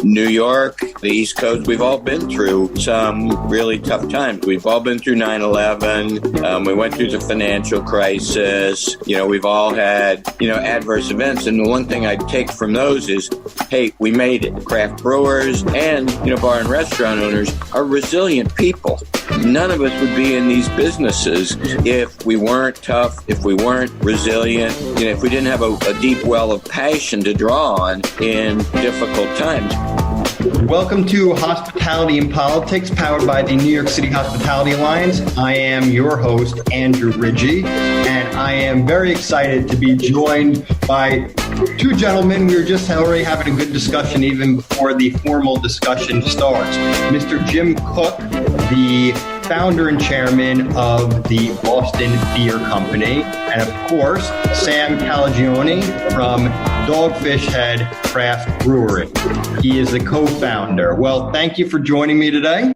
New York, the East Coast, we've all been through some really tough times. We've all been through 9/11. We went through the financial crisis. We've all had, adverse events. And the one thing I take from those is, hey, we made it. Craft brewers and, bar and restaurant owners are resilient people. None of us would be in these businesses if we weren't tough, if we weren't resilient, if we didn't have a deep well of passion to draw on in difficult times. Welcome to Hospitality and Politics, powered by the New York City Hospitality Alliance. I am your host, Andrew Rigie, and I am very excited to be joined by two gentlemen. We were just already having a good discussion even before the formal discussion starts. Mr. Jim Koch, the founder and chairman of the Boston Beer Company, and of course, Sam Calagione from Dogfish Head Craft Brewery. He is the co-founder. Well, thank you for joining me today.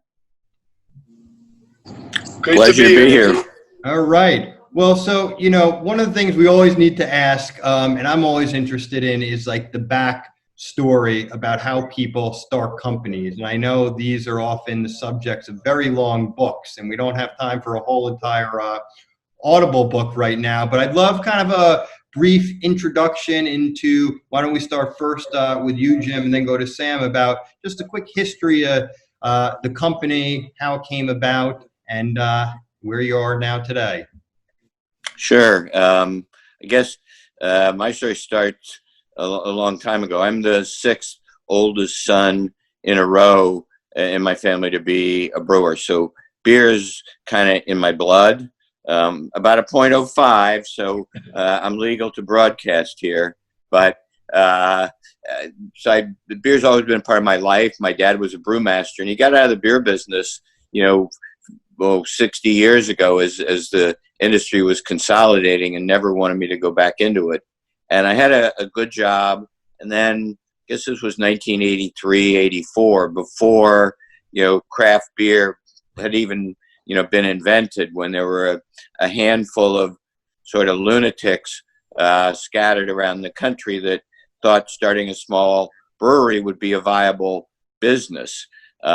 Pleasure to be here. All right. Well, so, one of the things we always need to ask, and I'm always interested in, is like the back story about how people start companies. And I know these are often the subjects of very long books, and we don't have time for a whole entire Audible book right now, but I'd love kind of a brief introduction into, why don't we start first with you, Jim, and then go to Sam, about just a quick history of the company, how it came about, and where you are now today. Sure. I guess my story starts a long time ago. I'm the sixth oldest son in a row in my family to be a brewer. So beer is kind of in my blood, about a 0.05. So I'm legal to broadcast here. But the beer's always been part of my life. My dad was a brewmaster, and he got out of the beer business, 60 years ago as the industry was consolidating, and never wanted me to go back into it. And I had a good job. And then I guess this was 1983, 84, before, craft beer had even, been invented, when there were a handful of sort of lunatics scattered around the country that thought starting a small brewery would be a viable business. So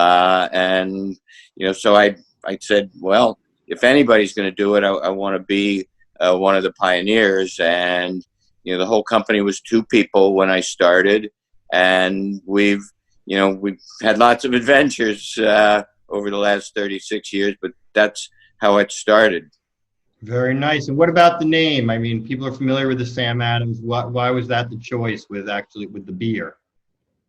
I said, well, if anybody's going to do it, I want to be one of the pioneers. And the whole company was two people when I started, and we've had lots of adventures over the last 36 years, but that's how it started. Very nice. And what about the name? I mean, people are familiar with the Sam Adams. Why was that the choice with the beer?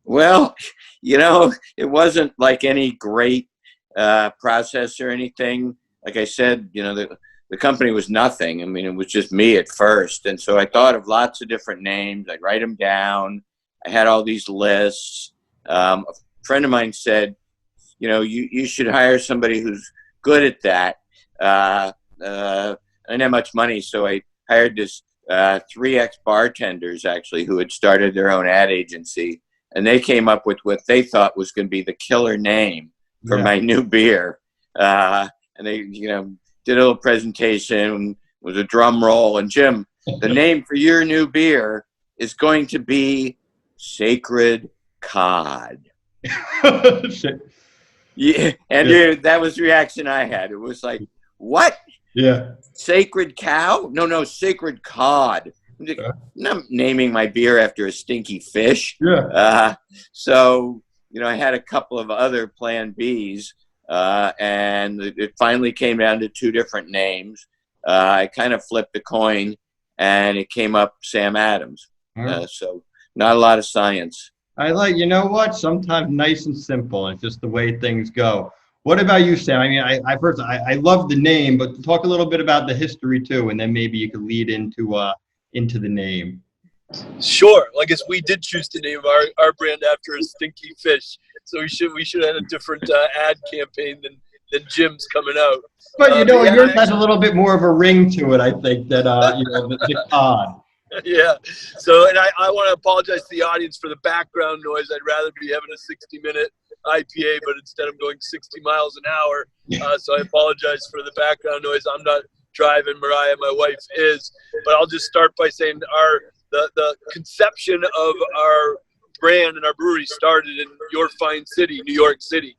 Well, it wasn't like any great process or anything. Like I said, the company was nothing. I mean, it was just me at first. And so I thought of lots of different names. I'd write them down. I had all these lists. A friend of mine said, you should hire somebody who's good at that. I didn't have much money, so I hired this 3 ex-bartenders, actually, who had started their own ad agency. And they came up with what they thought was going to be the killer name for my new beer. And they, did a little presentation with a drum roll. And Jim, the name for your new beer is going to be Sacred Cod. Yeah, and dude, that was the reaction I had. It was like, what? Yeah. Sacred cow? No, Sacred Cod. I'm not naming my beer after a stinky fish. Yeah. So, I had a couple of other plan Bs. And it finally came down to 2 different names. I kind of flipped a coin, and it came up Sam Adams. So not a lot of science. I like, sometimes nice and simple, and it's just the way things go. What about you, Sam? I mean, I love the name, but talk a little bit about the history too, and then maybe you could lead into the name. Sure. I guess we did choose to name our brand after a stinky fish. So we should have a different ad campaign than Jim's coming out. But yours has a little bit more of a ring to it, I think, than the cod. Yeah. So, and I want to apologize to the audience for the background noise. I'd rather be having a 60-minute IPA, but instead I'm going 60 miles an hour. So I apologize for the background noise. I'm not driving. Mariah, my wife, is. But I'll just start by saying the conception of our brand and our brewery started in your fine city, New York City,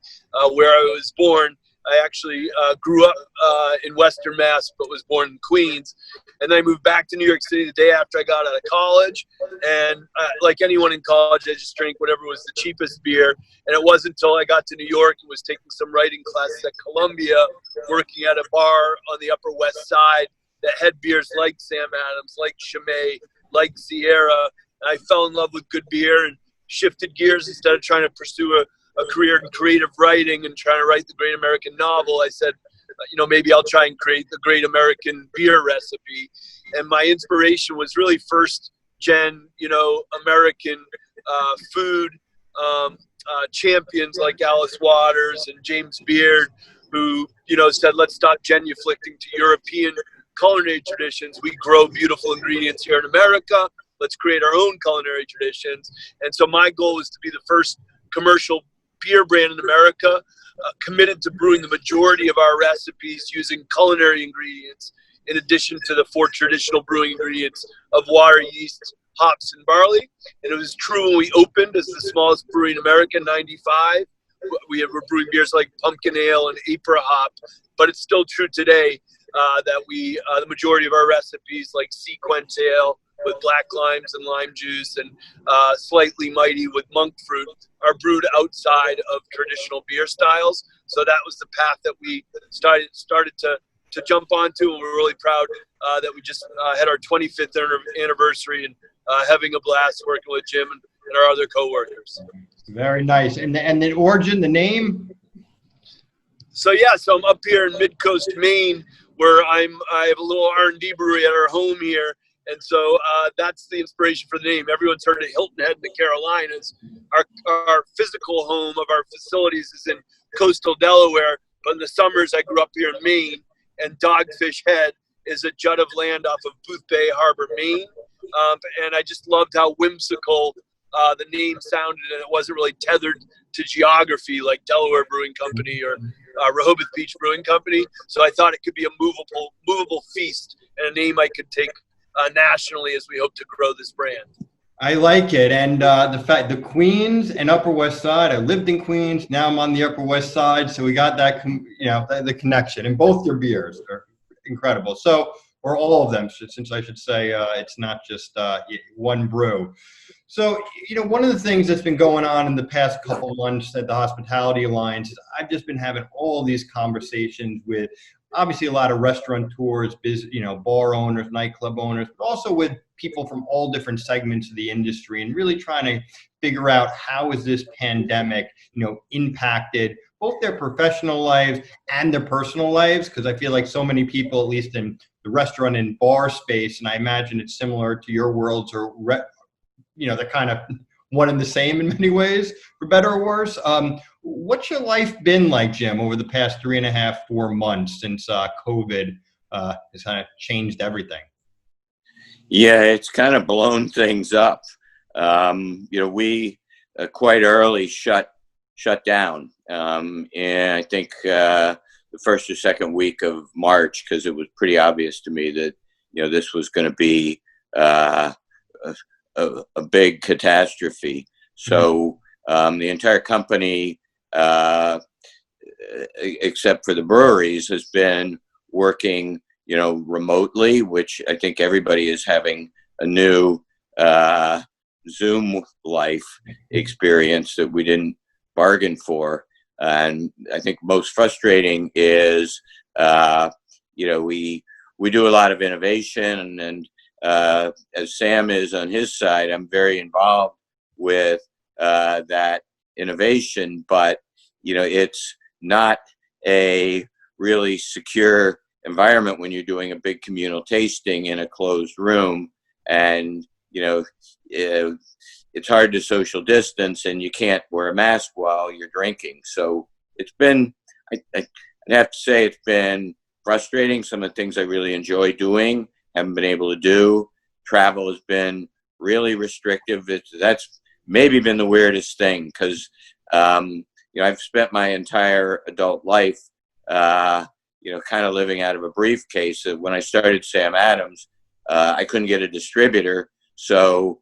where I was born. I actually grew up in Western Mass, but was born in Queens. And then I moved back to New York City the day after I got out of college. And like anyone in college, I just drank whatever was the cheapest beer. And it wasn't until I got to New York and was taking some writing classes at Columbia, working at a bar on the Upper West Side that had beers like Sam Adams, like Chimay, like Sierra. And I fell in love with good beer and shifted gears. Instead of trying to pursue a career in creative writing and trying to write the great American novel, I said, maybe I'll try and create the great American beer recipe. And my inspiration was really first gen, American food champions like Alice Waters and James Beard, who, said, let's stop genuflecting to European culinary traditions. We grow beautiful ingredients here in America. Let's create our own culinary traditions. And so my goal was to be the first commercial beer brand in America, committed to brewing the majority of our recipes using culinary ingredients, in addition to the 4 traditional brewing ingredients of water, yeast, hops, and barley. And it was true when we opened as the smallest brewery in America in 95. We're brewing beers like pumpkin ale and April hop, but it's still true today that the majority of our recipes, like sequence ale with black limes and lime juice, and slightly mighty with monk fruit, are brewed outside of traditional beer styles. So that was the path that we started to jump onto, and we're really proud that we just had our 25th anniversary and having a blast working with Jim and our other coworkers. Very nice. And the origin, the name? So I'm up here in Mid-Coast, Maine, where I have a little R&D brewery at our home here. And so that's the inspiration for the name. Everyone's heard of Hilton Head in the Carolinas. Our physical home of our facilities is in coastal Delaware, but in the summers I grew up here in Maine, and Dogfish Head is a jut of land off of Boothbay Harbor, Maine. And I just loved how whimsical the name sounded, and it wasn't really tethered to geography like Delaware Brewing Company or Rehoboth Beach Brewing Company. So I thought it could be a movable feast and a name I could take nationally as we hope to grow this brand. I like it. And the Queens and Upper West Side, I lived in Queens, now I'm on the Upper West Side. So we got that, the connection. And both your beers are incredible. So, or all of them, since I should say it's not just one brew. So, one of the things that's been going on in the past couple of months at the Hospitality Alliance is I've just been having all these conversations with obviously a lot of restaurateurs, bar owners, nightclub owners, but also with people from all different segments of the industry, and really trying to figure out how is this pandemic, impacted both their professional lives and their personal lives. Because I feel like so many people, at least in the restaurant and bar space, and I imagine it's similar to your worlds, or they're kind of one and the same in many ways, for better or worse. What's your life been like, Jim, over the past 3.5, 4 months since COVID has kind of changed everything? Yeah, it's kind of blown things up. We quite early shut down, and I think the first or second week of March, because it was pretty obvious to me that this was going to be a big catastrophe. So the entire company, except for the breweries, has been working, remotely, which I think everybody is having a new Zoom life experience that we didn't bargain for. And I think most frustrating is, we do a lot of innovation, and as Sam is on his side, I'm very involved with that innovation, but it's not a really secure environment when you're doing a big communal tasting in a closed room, and it's hard to social distance, and you can't wear a mask while you're drinking. So it's been, I'd have to say, it's been frustrating. Some of the things I really enjoy doing haven't been able to do. Travel has been really restrictive. That's maybe been the weirdest thing, because I've spent my entire adult life kind of living out of a briefcase. When I started Sam Adams, I couldn't get a distributor, so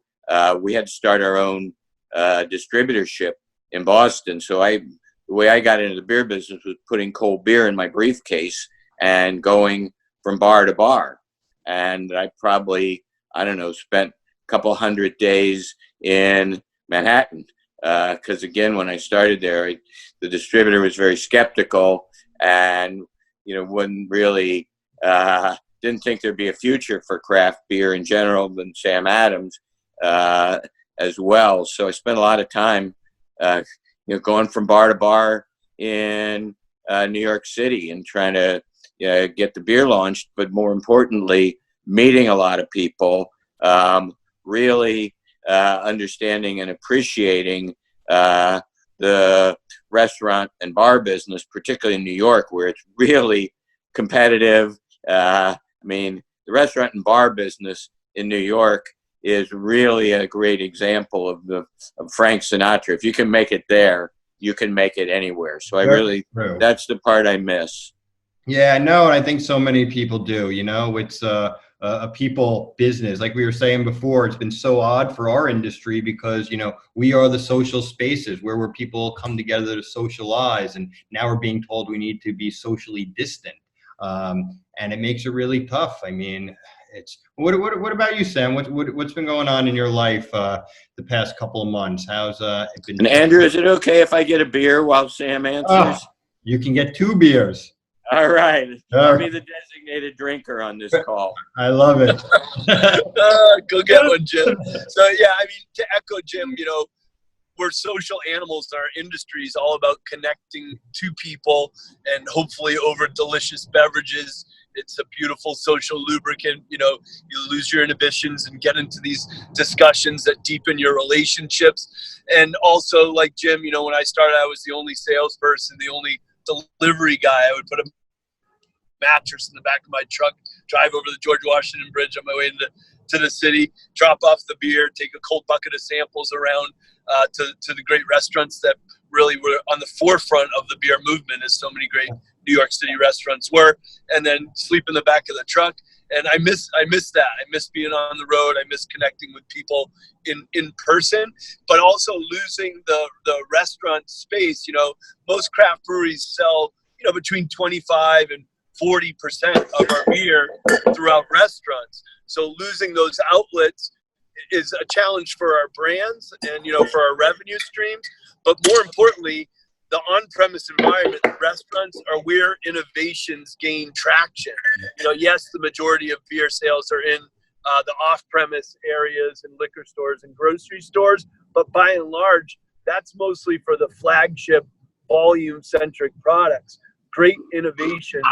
we had to start our own distributorship in Boston. So the way I got into the beer business was putting cold beer in my briefcase and going from bar to bar. And I probably, I don't know, spent a couple hundred days in Manhattan. Because again, when I started there, the distributor was very skeptical and, wouldn't really, didn't think there'd be a future for craft beer in general than Sam Adams as well. So I spent a lot of time, going from bar to bar in New York City and trying to get the beer launched, but more importantly, meeting a lot of people, really understanding and appreciating the restaurant and bar business, particularly in New York, where it's really competitive. The restaurant and bar business in New York is really a great example of Frank Sinatra. If you can make it there, you can make it anywhere. So that's the part I miss. Yeah, no, and I think so many people do. It's a people business. Like we were saying before, it's been so odd for our industry because, we are the social spaces where people come together to socialize. And now we're being told we need to be socially distant. And it makes it really tough. What about you, Sam? What's been going on in your life the past couple of months? How's it been? And Andrew, is it okay if I get a beer while Sam answers? You can get 2 beers. All right. I'll be the designated drinker on this call. I love it. Go get one, Jim. So, to echo Jim, we're social animals. Our industry is all about connecting to people and hopefully over delicious beverages. It's a beautiful social lubricant. You lose your inhibitions and get into these discussions that deepen your relationships. And also, like Jim, when I started, I was the only salesperson, the only delivery guy. I would put a mattress in the back of my truck, drive over the George Washington Bridge on my way to the city, drop off the beer, take a cold bucket of samples around to the great restaurants that really were on the forefront of the beer movement, as so many great New York City restaurants were, and then sleep in the back of the truck. And I miss that. I miss being on the road. I miss connecting with people in person, but also losing the restaurant space. Most craft breweries sell, between 25 and 40% of our beer throughout restaurants. So losing those outlets is a challenge for our brands and, for our revenue streams. But more importantly, the on-premise environment, the restaurants are where innovations gain traction. Yes, the majority of beer sales are in the off-premise areas and liquor stores and grocery stores, but by and large, that's mostly for the flagship volume-centric products. Great innovations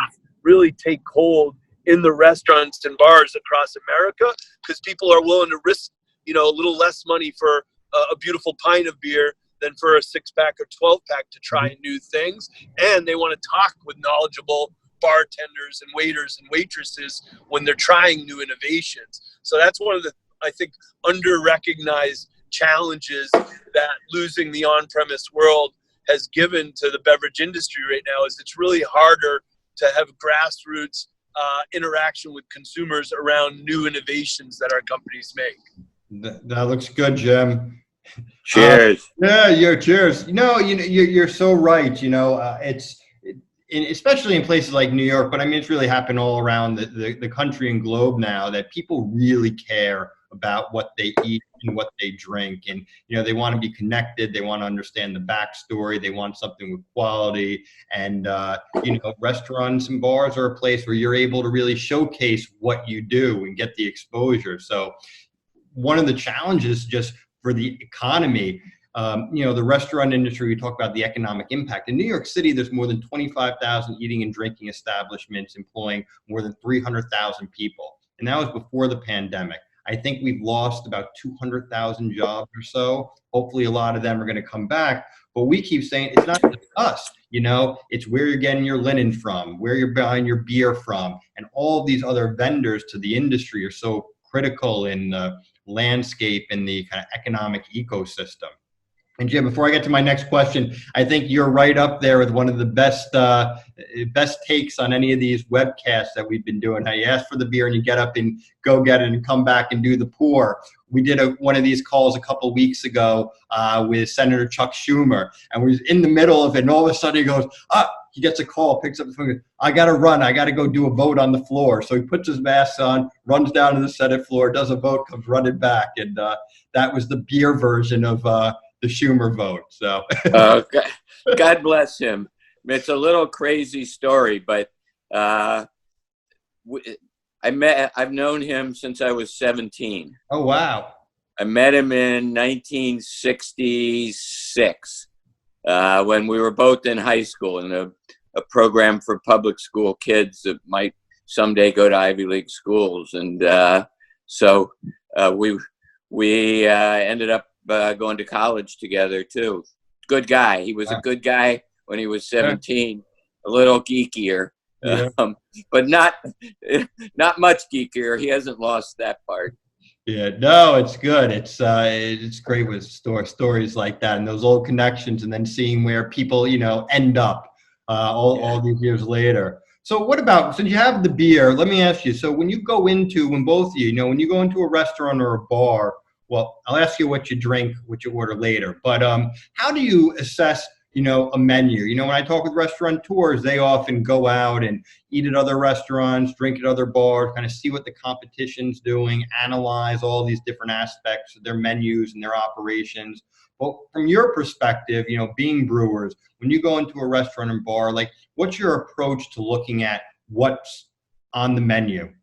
really take hold in the restaurants and bars across America because people are willing to risk, a little less money for a beautiful pint of beer than for a 6-pack or 12-pack to try new things. And they want to talk with knowledgeable bartenders and waiters and waitresses when they're trying new innovations. So that's one of the, I think, under-recognized challenges that losing the on-premise world has given to the beverage industry right now is it's really harder to have grassroots interaction with consumers around new innovations that our companies make. That looks good, Jim. Cheers. Cheers. You're so right. Especially in places like New York, but it's really happened all around the country and globe now that people really care about what they eat and what they drink. And, they want to be connected. They want to understand the backstory. They want something with quality. And, restaurants and bars are a place where you're able to really showcase what you do and get the exposure. So one of the challenges just for the economy, the restaurant industry, we talk about the economic impact. In New York City, there's more than 25,000 eating and drinking establishments employing more than 300,000 people. And that was before the pandemic. I think we've lost about 200,000 jobs or so. Hopefully a lot of them are going to come back. But we keep saying it's not just us, it's where you're getting your linen from, where you're buying your beer from. And all of these other vendors to the industry are so critical in the landscape and the kind of economic ecosystem. And Jim, before I get to my next question, I think you're right up there with one of the best takes on any of these webcasts that we've been doing. How you ask for the beer and you get up and go get it and come back and do the pour. We did one of these calls a couple of weeks ago with Senator Chuck Schumer, and we was in the middle of it, and all of a sudden he goes, he gets a call, picks up the phone, I got to run. I got to go do a vote on the floor. So he puts his mask on, runs down to the Senate floor, does a vote, comes running back. And that was the beer version of the Schumer vote. So God bless him. It's a little crazy story, but I've known him since I was 17. Oh, wow. I met him in 1966 when we were both in high school in a program for public school kids that might someday go to Ivy League schools. And so we ended up going to college together too. Good guy. He was a good guy when he was 17, a little geekier, but not much geekier. He hasn't lost that part. Yeah, no, it's good. It's great with stories like that and those old connections, and then seeing where people, end up all these years later. So what about, since you have the beer, let me ask you, so when you go into, when both of you, when you go into a restaurant or a bar, well, I'll ask you what you drink, what you order later, but how do you assess, a menu? When I talk with restaurateurs, they often go out and eat at other restaurants, drink at other bars, kind of see what the competition's doing, analyze all these different aspects of their menus and their operations. But from your perspective, being brewers, when you go into a restaurant and bar, like, what's your approach to looking at what's on the menu?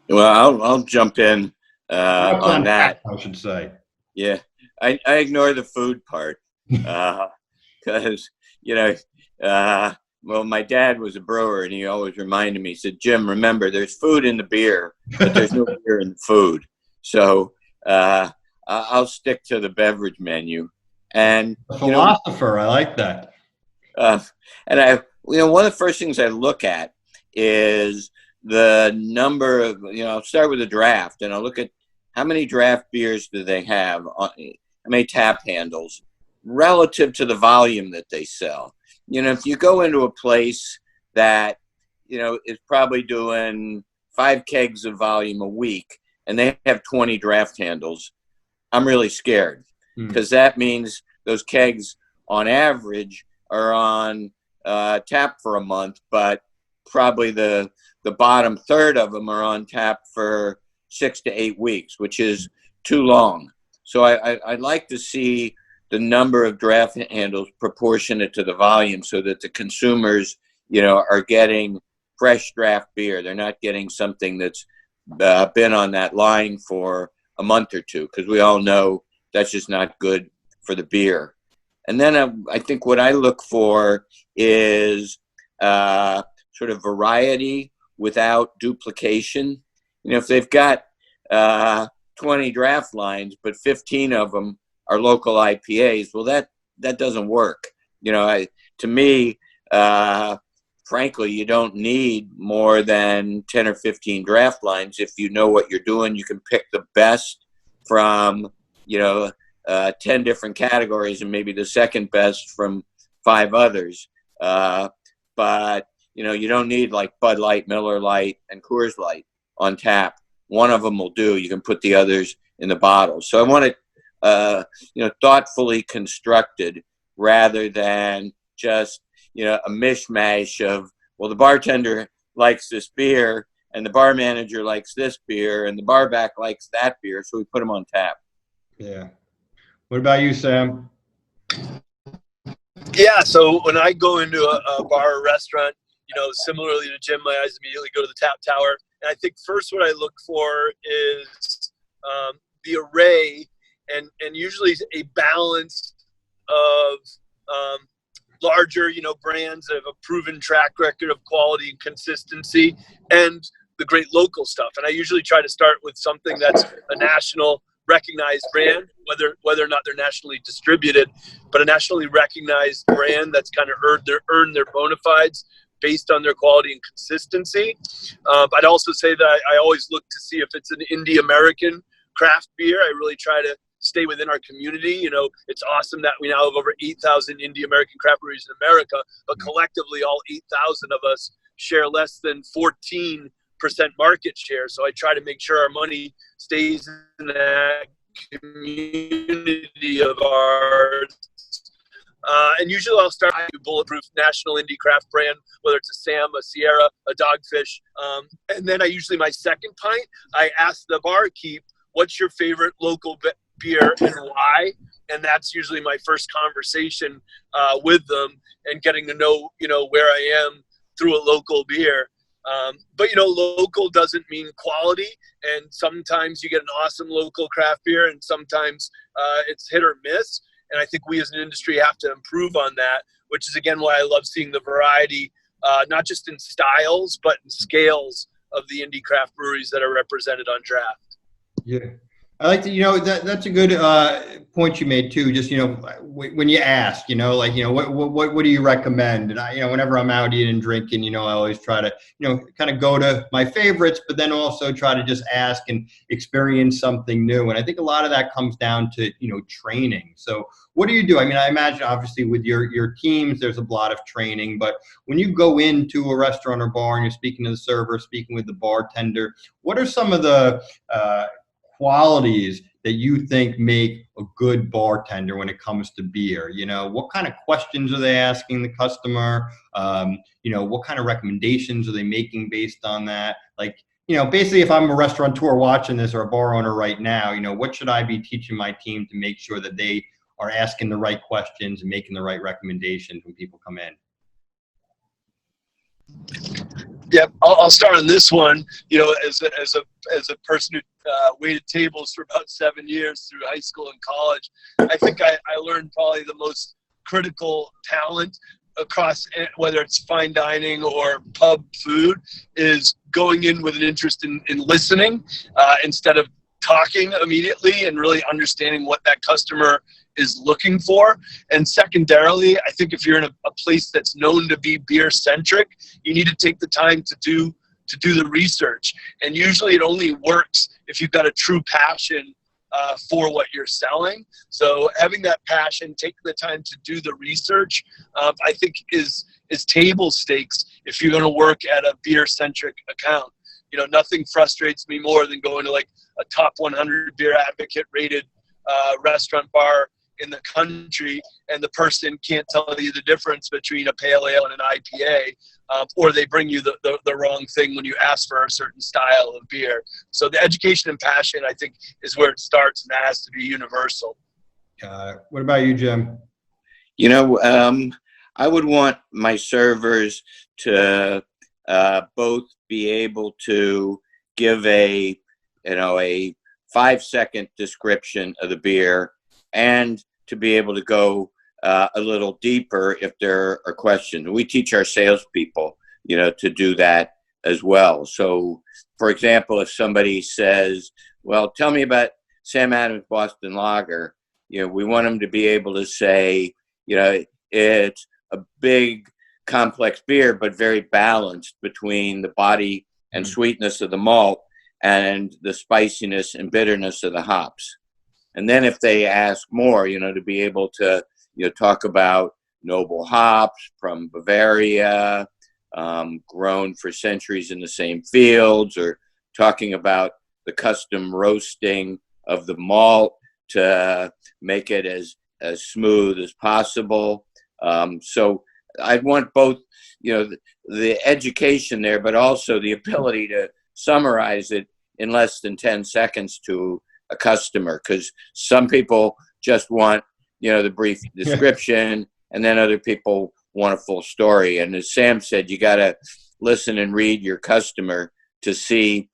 Well, I'll jump in on that. I should say. Yeah, I ignore the food part because well, my dad was a brewer, and he always reminded me. He said, "Jim, remember, there's food in the beer, but there's no beer in the food." So I'll stick to the beverage menu. And a philosopher, I like that. And one of the first things I look at is the number of, I'll start with a draft, and I'll look at how many draft beers do they have, how many tap handles relative to the volume that they sell. If you go into a place that, is probably doing 5 kegs of volume a week and they have 20 draft handles, I'm really scared because that means those kegs on average are on tap for a month, but probably the bottom third of them are on tap for 6 to 8 weeks, which is too long. So I'd like to see the number of draft handles proportionate to the volume so that the consumers, are getting fresh draft beer. They're not getting something that's been on that line for a month or two, because we all know that's just not good for the beer. And then I think what I look for is sort of variety without duplication. If they've got 20 draft lines, but 15 of them are local IPAs, well, that doesn't work. To me, frankly, you don't need more than 10 or 15 draft lines. If you know what you're doing, you can pick the best from, 10 different categories and maybe the second best from 5 others. But, you don't need like Bud Light, Miller Light, and Coors Light on tap. One of them will do. You can put the others in the bottle. So I want it, thoughtfully constructed rather than just, a mishmash of, well, the bartender likes this beer and the bar manager likes this beer and the bar back likes that beer. So we put them on tap. Yeah. What about you, Sam? Yeah. So when I go into a bar or restaurant, similarly to Jim, my eyes immediately go to the tap tower. And I think first what I look for is the array and usually a balance of larger, brands that have a proven track record of quality and consistency, and the great local stuff. And I usually try to start with something that's a national recognized brand, whether or not they're nationally distributed, but a nationally recognized brand that's kind of earned their bona fides based on their quality and consistency. I'd also say that I always look to see if it's an indie American craft beer. I really try to stay within our community. You know, it's awesome that we now have over 8,000 indie American craft breweries in America, but collectively all 8,000 of us share less than 14% market share. So I try to make sure our money stays in that community of ours. And usually I'll start with a bulletproof national indie craft brand, whether it's a Sam, a Sierra, a Dogfish. And then my second pint, I ask the barkeep, what's your favorite local beer and why? And that's usually my first conversation with them, and getting to know, where I am through a local beer. But local doesn't mean quality, and sometimes you get an awesome local craft beer, and sometimes it's hit or miss. And I think we as an industry have to improve on that, which is, again, why I love seeing the variety, not just in styles, but in scales of the indie craft breweries that are represented on draft. Yeah. I like to, that's a good point you made too. Just, when you ask, what do you recommend? And I, whenever I'm out eating and drinking, I always try to, kind of go to my favorites, but then also try to just ask and experience something new. And I think a lot of that comes down to, training. So what do you do? I mean, I imagine obviously with your teams, there's a lot of training, but when you go into a restaurant or bar and you're speaking to the server, speaking with the bartender, what are some of the, qualities that you think make a good bartender when it comes to beer? What kind of questions are they asking the customer? What kind of recommendations are they making based on that? Like, basically if I'm a restaurateur watching this or a bar owner right now, what should I be teaching my team to make sure that they are asking the right questions and making the right recommendations when people come in? Yep, I'll start on this one. As a person who waited tables for about 7 years through high school and college, I think I learned probably the most critical talent across, whether it's fine dining or pub food, is going in with an interest in listening instead of talking immediately, and really understanding what that customer is looking for. And secondarily, I think if you're in a place that's known to be beer centric, you need to take the time to do the research. And usually it only works if you've got a true passion for what you're selling. So having that passion, taking the time to do the research, I think is table stakes if you're going to work at a beer centric account. Nothing frustrates me more than going to like a top 100 beer advocate rated restaurant bar in the country, and the person can't tell you the difference between a pale ale and an IPA, or they bring you the wrong thing when you ask for a certain style of beer. So the education and passion, I think, is where it starts, and that has to be universal. What about you, Jim? I would want my servers to both be able to give a 5-second description of the beer, and to be able to go a little deeper if there are questions. We teach our salespeople, to do that as well. So, for example, if somebody says, well, tell me about Sam Adams Boston Lager, we want them to be able to say, it's a big, complex beer, but very balanced between the body and sweetness of the malt and the spiciness and bitterness of the hops. And then if they ask more, to be able to, talk about noble hops from Bavaria, grown for centuries in the same fields, or talking about the custom roasting of the malt to make it as smooth as possible. So I'd want both, the education there, but also the ability to summarize it in less than 10 seconds to a customer, because some people just want, the brief description, and then other people want a full story. And as Sam said, you got to listen and read your customer to see,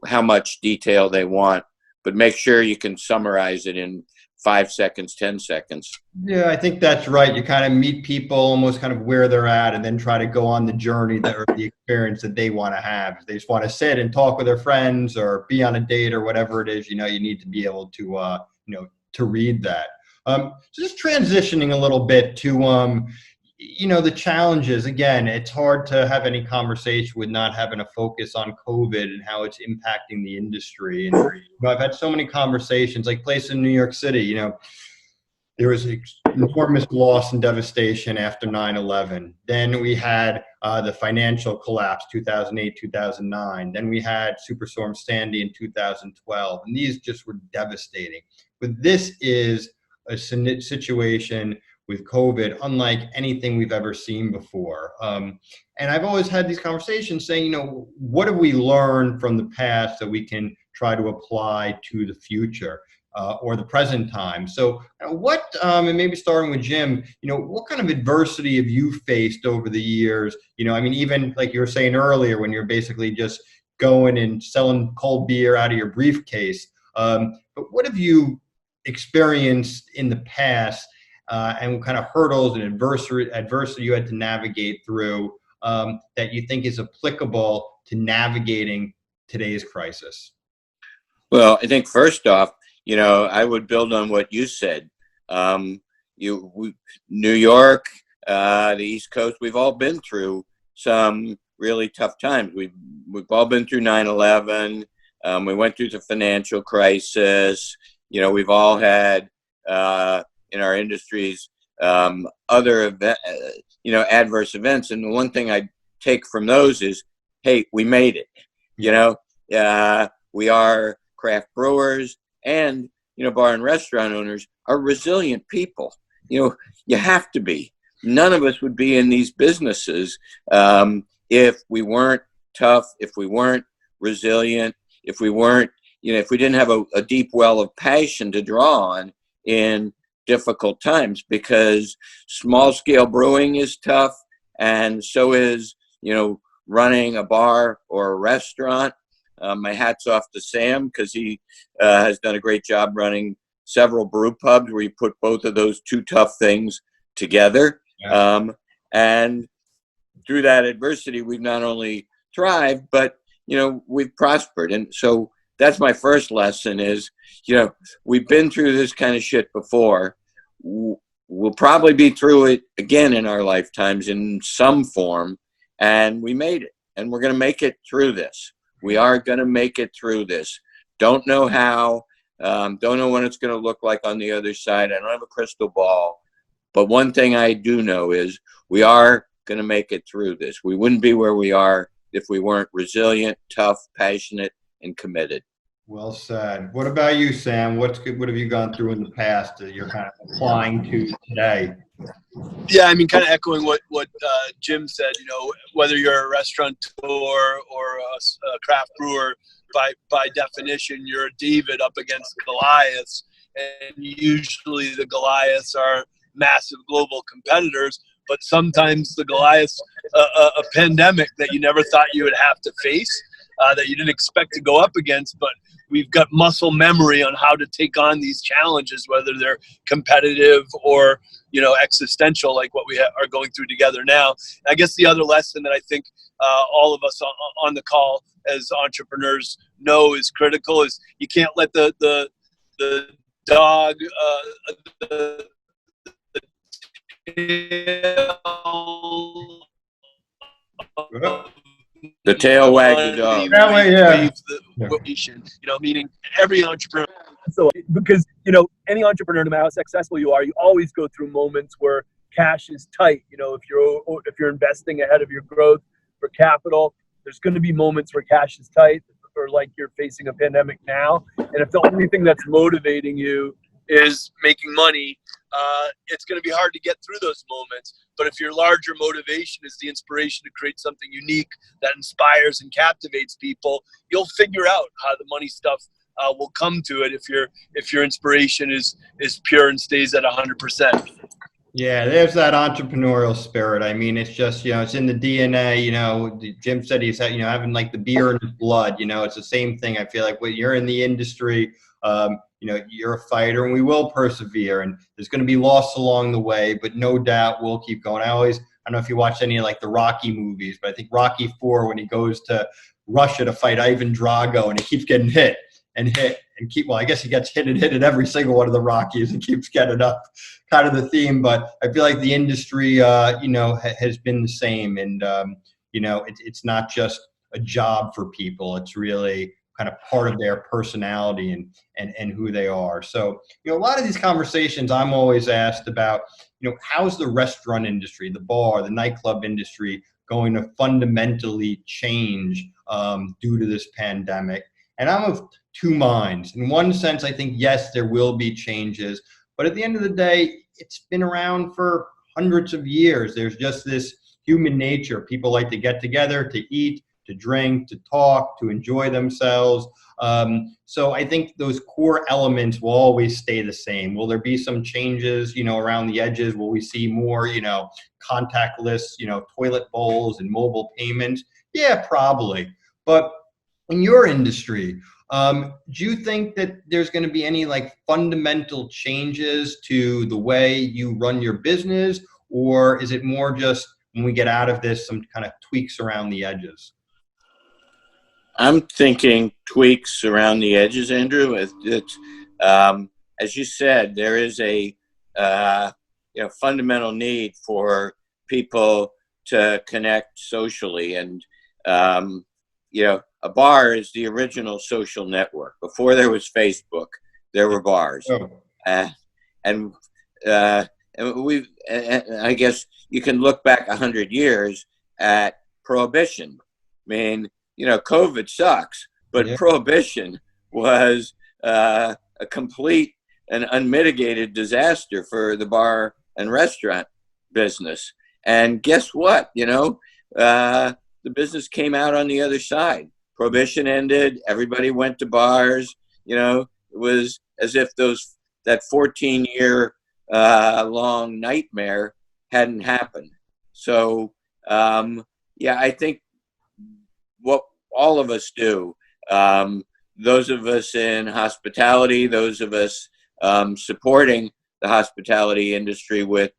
how much detail they want, but make sure you can summarize it in 5 seconds, 10 seconds. Yeah, I think that's right. You kind of meet people almost kind of where they're at, and then try to go on the journey or the experience that they want to have. If they just want to sit and talk with their friends or be on a date or whatever it is, you need to be able to, to read that. So just transitioning a little bit to, the challenges, again, it's hard to have any conversation with not having a focus on COVID and how it's impacting the industry. And I've had so many conversations, like places in New York City, there was enormous loss and devastation after 9/11. Then we had the financial collapse, 2008, 2009. Then we had Superstorm Sandy in 2012. And these just were devastating. But this is a situation with COVID unlike anything we've ever seen before. And I've always had these conversations saying, what have we learned from the past that we can try to apply to the future? Or the present time. So and maybe starting with Jim, what kind of adversity have you faced over the years? Even like you were saying earlier, when you're basically just going and selling cold beer out of your briefcase. But what have you experienced in the past and what kind of hurdles and adversity you had to navigate through that you think is applicable to navigating today's crisis? Well, I think first off, I would build on what you said. New York, the East Coast, we've all been through some really tough times. We've all been through 9/11. We went through the financial crisis. We've all had in our industries other adverse events. And the one thing I take from those is, hey, we made it. We are craft brewers. And, bar and restaurant owners are resilient people. You have to be. None of us would be in these businesses if we weren't tough, if we weren't resilient, if we weren't, if we didn't have a deep well of passion to draw on in difficult times, because small scale brewing is tough. And so is, running a bar or a restaurant. My hat's off to Sam because he has done a great job running several brew pubs where you put both of those two tough things together. Yeah. And through that adversity, we've not only thrived, but, we've prospered. And so that's my first lesson is, we've been through this kind of shit before. We'll probably be through it again in our lifetimes in some form. And we made it. And we're going to make it through this. We are going to make it through this. Don't know how. Don't know what it's going to look like on the other side. I don't have a crystal ball. But one thing I do know is we are going to make it through this. We wouldn't be where we are if we weren't resilient, tough, passionate, and committed. Well said. What about you, Sam? What have you gone through in the past that you're kind of applying to today? Yeah, kind of echoing what Jim said, whether you're a restaurateur or a craft brewer, by definition, you're a David up against Goliaths. And usually the Goliaths are massive global competitors, but sometimes the Goliaths, a pandemic that you never thought you would have to face, that you didn't expect to go up against, but we've got muscle memory on how to take on these challenges, whether they're competitive or, existential, like what we are going through together now. I guess the other lesson that I think all of us on the call as entrepreneurs know is critical is you can't let the dog, the tail wag the dog. Meaning every entrepreneur. So, because, any entrepreneur, no matter how successful you are, you always go through moments where cash is tight. If you're investing ahead of your growth for capital, there's going to be moments where cash is tight, or like you're facing a pandemic now. And if the only thing that's motivating you is making money, it's going to be hard to get through those moments. But if your larger motivation is the inspiration to create something unique that inspires and captivates people, you'll figure out how the money stuff will come to it if your inspiration is pure and stays at 100%. Yeah, there's that entrepreneurial spirit. It's just, it's in the DNA. Jim said he's having like the beer in his blood. It's the same thing. I feel like when you're in the industry, you're a fighter, and we will persevere, and there's going to be loss along the way, but no doubt we'll keep going. I don't know if you watched any of like the Rocky movies, but I think Rocky IV, when he goes to Russia to fight Ivan Drago and he keeps getting hit and hit and keep, well, I guess he gets hit at every single one of the Rockies and keeps getting up, kind of the theme. But I feel like the industry, has been the same. And, it's not just a job for people. It's really kind of part of their personality and who they are. So, a lot of these conversations I'm always asked about, how's the restaurant industry, the bar, the nightclub industry going to fundamentally change due to this pandemic? And I'm of two minds. In one sense, I think, yes, there will be changes. But at the end of the day, it's been around for hundreds of years. There's just this human nature. People like to get together, to eat, to drink, to talk, to enjoy themselves. So I think those core elements will always stay the same. Will there be some changes, around the edges? Will we see more, contactless, toilet bowls and mobile payments? Yeah, probably. But in your industry, do you think that there's going to be any fundamental changes to the way you run your business? Or is it more just when we get out of this, some kind of tweaks around the edges? I'm thinking tweaks around the edges, Andrew. As you said, there is a fundamental need for people to connect socially, and a bar is the original social network. Before there was Facebook, there were bars, and I guess you can look back 100 years at Prohibition. I mean, COVID sucks, but Prohibition was a complete and unmitigated disaster for the bar and restaurant business. And guess what? The business came out on the other side. Prohibition ended. Everybody went to bars. It was as if that 14-year long nightmare hadn't happened. So, I think what all of us do, those of us in hospitality, those of us supporting the hospitality industry with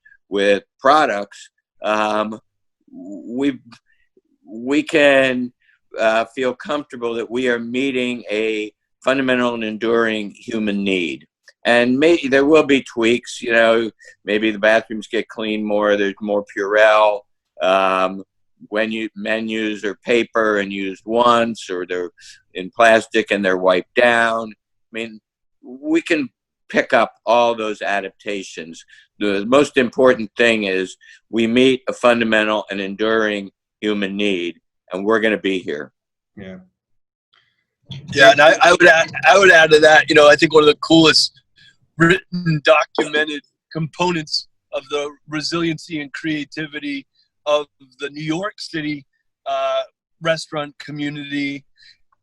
products, we can feel comfortable that we are meeting a fundamental and enduring human need. And maybe there will be tweaks, maybe the bathrooms get cleaned more, there's more Purell, when menus are paper and used once, or they're in plastic and they're wiped down. I mean, we can pick up all those adaptations. The most important thing is we meet a fundamental and enduring human need, and we're going to be here. Yeah. Yeah, and I would add to that. I think one of the coolest written, documented components of the resiliency and creativity of the New York City restaurant community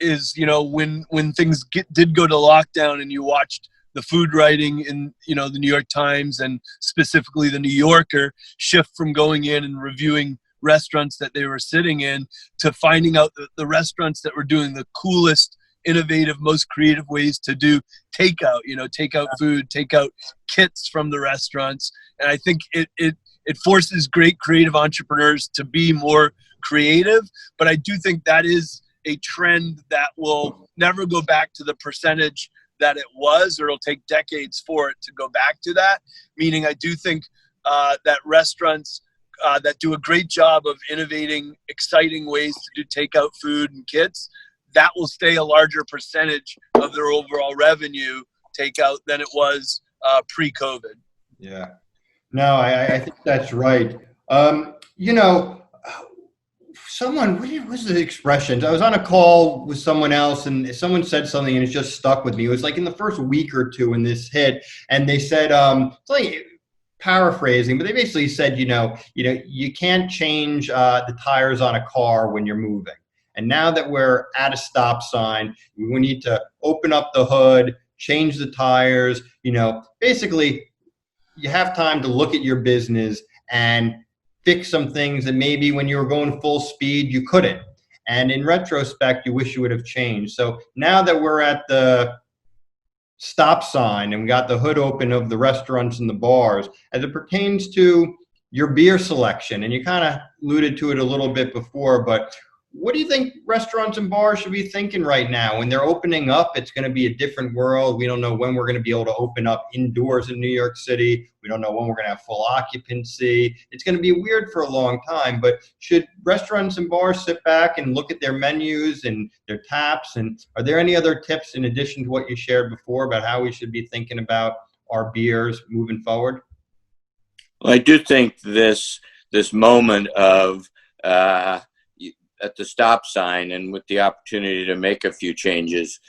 is, when things did go to lockdown, and you watched the food writing in, the New York Times and specifically the New Yorker shift from going in and reviewing restaurants that they were sitting in to finding out the restaurants that were doing the coolest, innovative, most creative ways to do takeout, takeout food, takeout kits from the restaurants. And I think it forces great creative entrepreneurs to be more creative. But I do think that is a trend that will never go back to the percentage that it was, or it'll take decades for it to go back to that. Meaning I do think that restaurants that do a great job of innovating exciting ways to do takeout food and kits, that will stay a larger percentage of their overall revenue takeout than it was pre-COVID. Yeah. No, I think that's right. Someone, what was the expression? I was on a call with someone else, and someone said something, and it just stuck with me. It was like in the first week or two when this hit, and they said, it's like paraphrasing, but they basically said, you can't change the tires on a car when you're moving. And now that we're at a stop sign, we need to open up the hood, change the tires. Basically, you have time to look at your business and fix some things that maybe when you were going full speed, you couldn't. And in retrospect, you wish you would have changed. So now that we're at the stop sign and we got the hood open of the restaurants and the bars, as it pertains to your beer selection, and you kind of alluded to it a little bit before, but what do you think restaurants and bars should be thinking right now? When they're opening up, it's going to be a different world. We don't know when we're going to be able to open up indoors in New York City. We don't know when we're going to have full occupancy. It's going to be weird for a long time, but should restaurants and bars sit back and look at their menus and their taps? And are there any other tips in addition to what you shared before about how we should be thinking about our beers moving forward? Well, I do think this moment of at the stop sign and with the opportunity to make a few changes,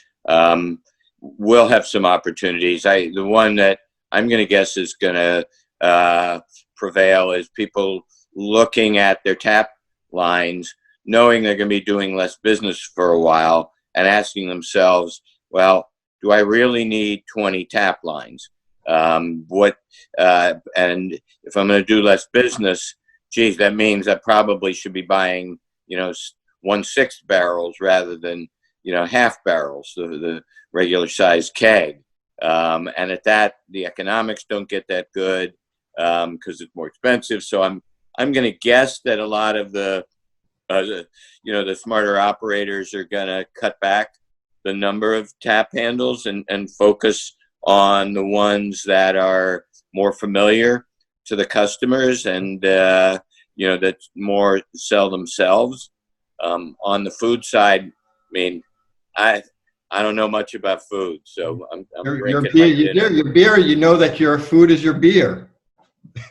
we'll have some opportunities. The one that I'm going to guess is going to prevail is people looking at their tap lines, knowing they're going to be doing less business for a while, and asking themselves, well, do I really need 20 tap lines? And if I'm going to do less business, geez, that means I probably should be buying 1/6 barrels rather than half barrels, the regular size keg. And at that, the economics don't get that good because it's more expensive. So I'm going to guess that a lot of the smarter operators are going to cut back the number of tap handles and focus on the ones that are more familiar to the customers and that more sell themselves. On the food side, I mean, I don't know much about food, so I'm your beer. You know that your food is your beer.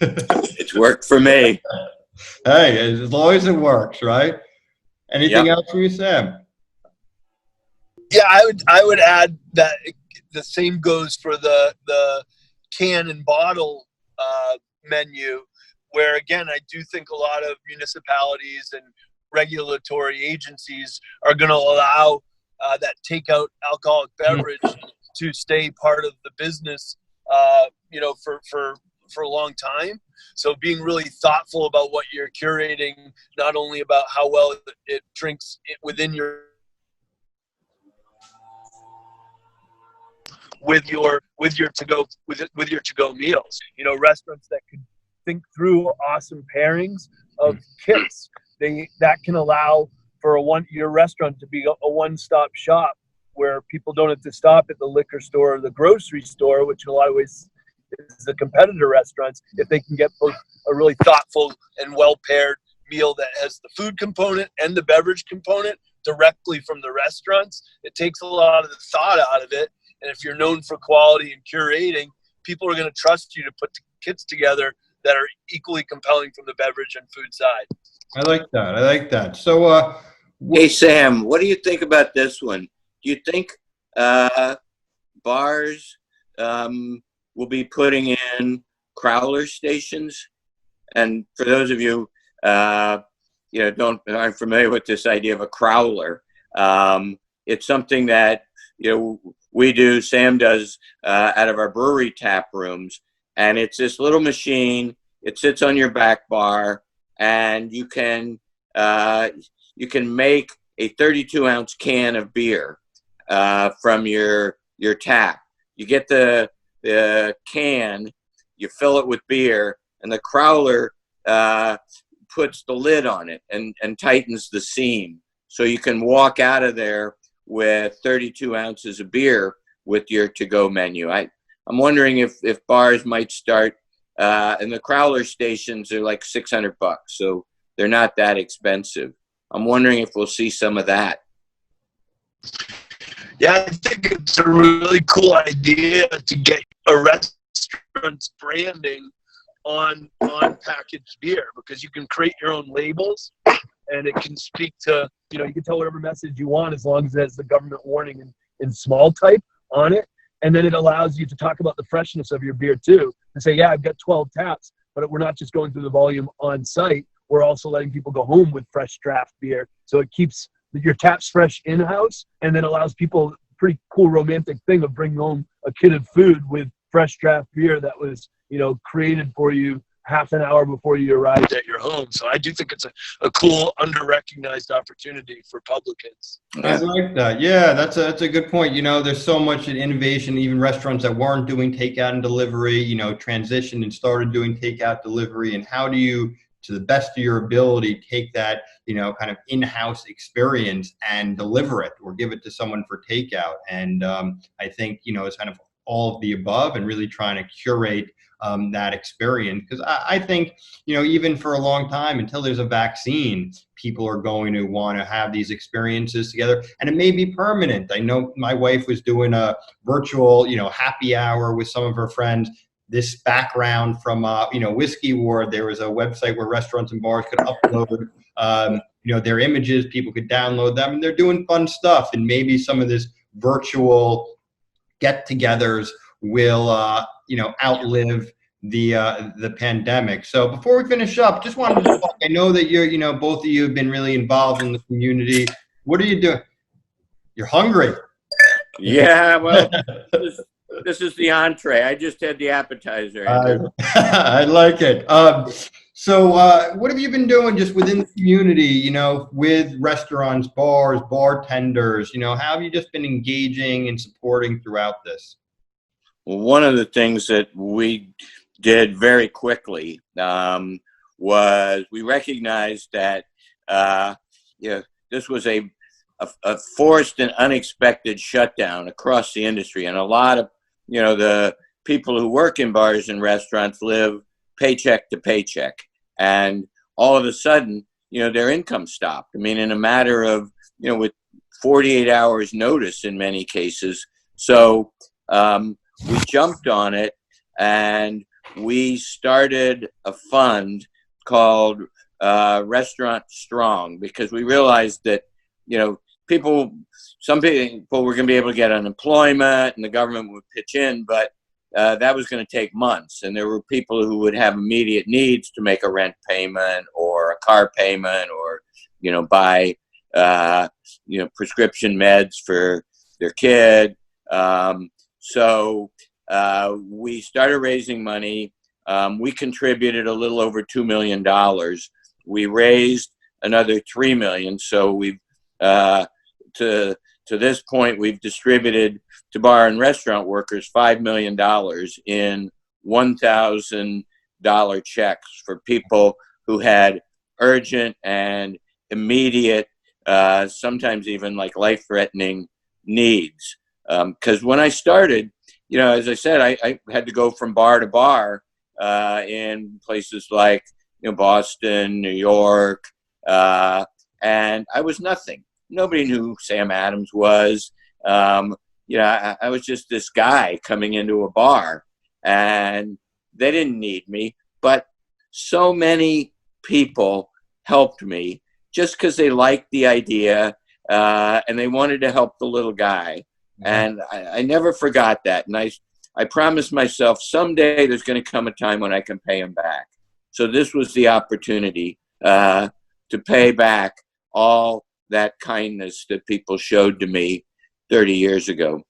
It's worked for me. Hey, as long as it works, right? Anything else for you, Sam? Yeah, I would add that the same goes for the can and bottle menu, where again I do think a lot of municipalities and regulatory agencies are going to allow that takeout alcoholic beverage to stay part of the business, for a long time. So being really thoughtful about what you're curating, not only about how well it drinks within your with your to-go meals. Restaurants that could think through awesome pairings of kits. That can allow for your restaurant to be a one-stop shop where people don't have to stop at the liquor store or the grocery store, which in a lot of ways is the competitor restaurants. If they can get both a really thoughtful and well-paired meal that has the food component and the beverage component directly from the restaurants, it takes a lot of the thought out of it. And if you're known for quality and curating, people are going to trust you to put kits together that are equally compelling from the beverage and food side. I like that. So, hey, Sam, what do you think about this one? Do you think bars will be putting in crowler stations? And for those of you aren't familiar with this idea of a crowler, it's something that we do. Sam does out of our brewery tap rooms, and it's this little machine. It sits on your back bar, and you can make a 32-ounce can of beer from your tap. You get the can, you fill it with beer, and the crowler puts the lid on it and tightens the seam, so you can walk out of there with 32 ounces of beer with your to-go menu. I'm wondering if bars might start, and the crowler stations are like $600, so they're not that expensive. I'm wondering if we'll see some of that. Yeah, I think it's a really cool idea to get a restaurant's branding on packaged beer, because you can create your own labels and it can speak to, you can tell whatever message you want as long as it has the government warning in small type on it. And then it allows you to talk about the freshness of your beer too, and say, yeah, I've got 12 taps, but we're not just going through the volume on site. We're also letting people go home with fresh draft beer. So it keeps your taps fresh in-house, and then allows people pretty cool romantic thing of bringing home a kit of food with fresh draft beer that was, created for you half an hour before you arrived at your home. So I do think it's a cool, under-recognized opportunity for publicans. I like that. Yeah, that's a good point. There's so much innovation, even restaurants that weren't doing takeout and delivery, transitioned and started doing takeout delivery. And how do you to the best of your ability, take that, kind of in-house experience and deliver it or give it to someone for takeout. And I think, it's kind of all of the above and really trying to curate that experience. Because I think, even for a long time, until there's a vaccine, people are going to want to have these experiences together, and it may be permanent. I know my wife was doing a virtual, happy hour with some of her friends. This background from, Whiskey War, there was a website where restaurants and bars could upload, their images. People could download them, and they're doing fun stuff. And maybe some of this virtual get-togethers will, outlive the pandemic. So before we finish up, just wanted to talk. I know that you're, both of you have been really involved in the community. What are you doing? You're hungry. Yeah, well, this is the entree. I just had the appetizer. I like it. So what have you been doing just within the community, with restaurants, bars, bartenders? How have you just been engaging and supporting throughout this? Well, one of the things that we did very quickly was we recognized that this was a forced and unexpected shutdown across the industry, and a lot of the people who work in bars and restaurants live paycheck to paycheck, and all of a sudden their income stopped. I mean, in a matter of with 48 hours notice in many cases. So we jumped on it, and we started a fund called Restaurant Strong, because we realized that some people were going to be able to get unemployment and the government would pitch in, but that was going to take months. And there were people who would have immediate needs to make a rent payment or a car payment or, buy, prescription meds for their kid. So we started raising money. We contributed a little over $2 million. We raised another $3 million. So we've, to this point, we've distributed to bar and restaurant workers $5 million in $1,000 checks for people who had urgent and immediate, sometimes even like life-threatening needs. Because when I started, as I said, I had to go from bar to bar in places like Boston, New York, and I was nothing. Nobody knew who Sam Adams was. I was just this guy coming into a bar, and they didn't need me. But so many people helped me just because they liked the idea and they wanted to help the little guy. And I never forgot that. And I promised myself someday there's going to come a time when I can pay him back. So this was the opportunity to pay back all that kindness that people showed to me 30 years ago.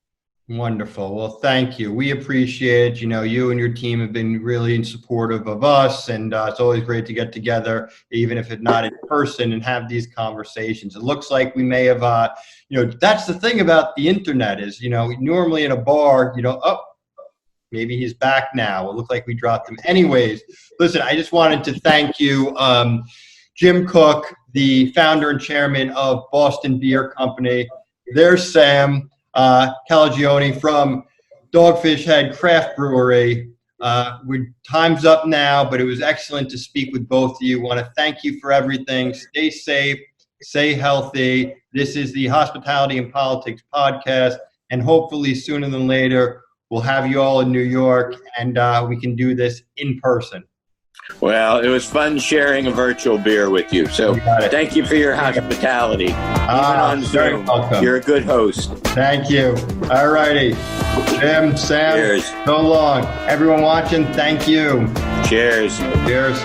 Wonderful. Well, thank you. We appreciate it. You and your team have been really supportive of us, and it's always great to get together, even if it's not in person, and have these conversations. It looks like we may have, that's the thing about the internet is, normally in a bar, maybe he's back now. It looked like we dropped him. Anyways, listen, I just wanted to thank you, Jim Koch, the founder and chairman of Boston Beer Company. There's Sam Calagione from Dogfish Head Craft Brewery. Time's up now, but it was excellent to speak with both of you. Want to thank you for everything. Stay safe, stay healthy. This is the Hospitality and Politics podcast, and hopefully sooner than later, we'll have you all in New York, and we can do this in person. Well, it was fun sharing a virtual beer with you. So thank you for your hospitality. Even on Zoom, you're a good host. Thank you. All righty. Jim, Sam, cheers. So long. Everyone watching, thank you. Cheers. Cheers.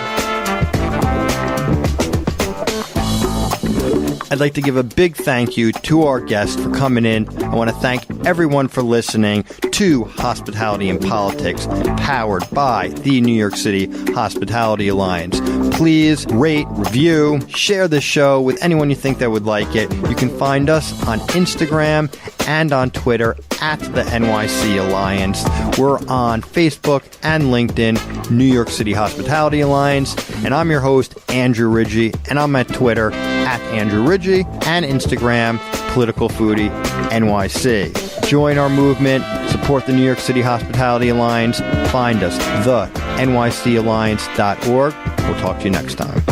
I'd like to give a big thank you to our guest for coming in. I want to thank everyone for listening to Hospitality and Politics, powered by the New York City Hospitality Alliance. Please rate, review, share this show with anyone you think that would like it. You can find us on Instagram and on Twitter at the NYC Alliance. We're on Facebook and LinkedIn, New York City Hospitality Alliance. And I'm your host, Andrew Rigie, and I'm at Twitter at Andrew Rigie and Instagram, Political Foodie NYC. Join our movement, support the New York City Hospitality Alliance. Find us, the nycalliance.org. We'll talk to you next time.